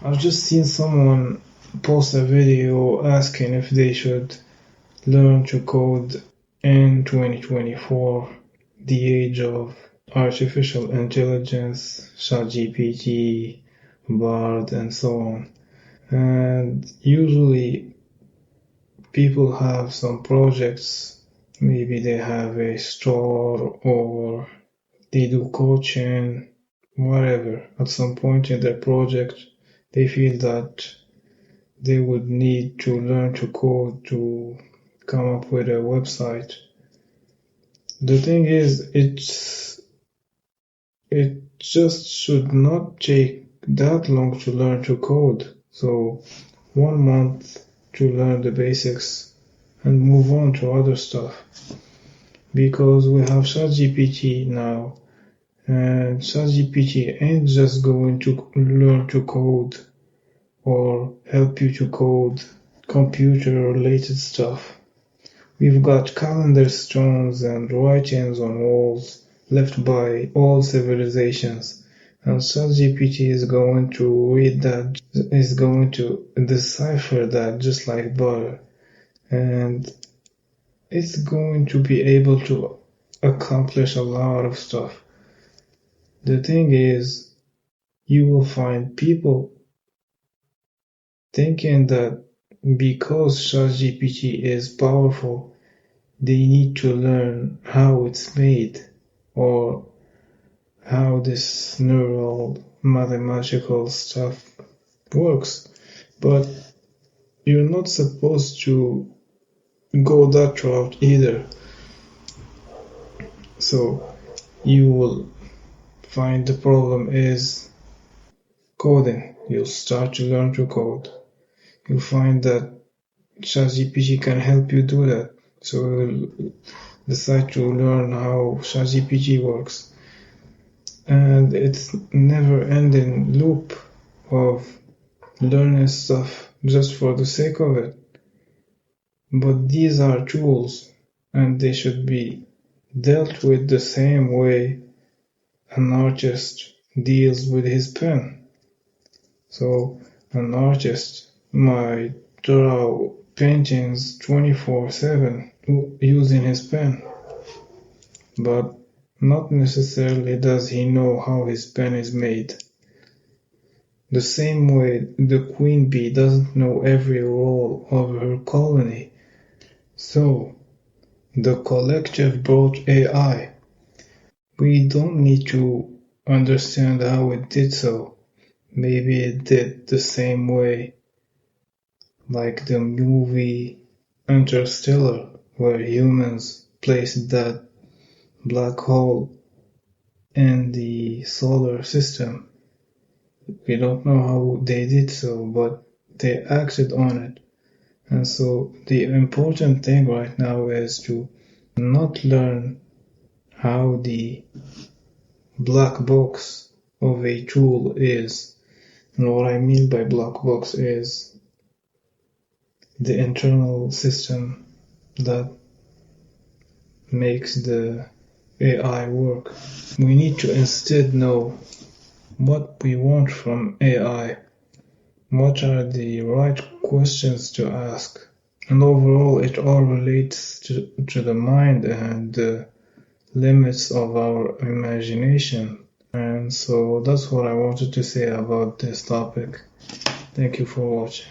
I've just seen someone post a video asking if they should learn to code in 2024, the age of artificial intelligence, ChatGPT, Bard, and so on. And usually people have some projects, maybe they have a store or they do coaching, whatever. At some point in their project, they feel that they would need to learn to code to come up with a website. The thing is, it just should not take that long to learn to code. So 1 month to learn the basics and move on to other stuff. Because we have ChatGPT now, and ChatGPT ain't just going to learn to code or help you to code computer-related stuff. We've got calendar stones and writings on walls left by all civilizations, and ChatGPT is going to read that, is going to decipher that just like butter, and it's going to be able to accomplish a lot of stuff. The thing is, you will find people thinking that because ChatGPT is powerful, they need to learn how it's made or how this neural mathematical stuff works. But you're not supposed to go that route either. So you will find the problem is coding. You'll start to learn to code. You'll find that ChatGPT can help you do that. So you'll decide to learn how ChatGPT works. And it's never-ending loop of learning stuff just for the sake of it. But these are tools, and they should be dealt with the same way an artist deals with his pen. So an artist might draw paintings 24/7 using his pen, but not necessarily does he know how his pen is made. The same way the queen bee doesn't know every role of her colony. So the collective brought AI. We don't need to understand how it did so. Maybe it did the same way like the movie Interstellar, where humans placed that black hole in the solar system. We don't know how they did so, but they acted on it. And so the important thing right now is to not learn how the black box of a tool is. And what I mean by black box is the internal system that makes the AI work. We need to instead know what we want from AI, what are the right questions to ask, and overall it all relates to the mind and the limits of our imagination. And so that's what I wanted to say about this topic. Thank you for watching.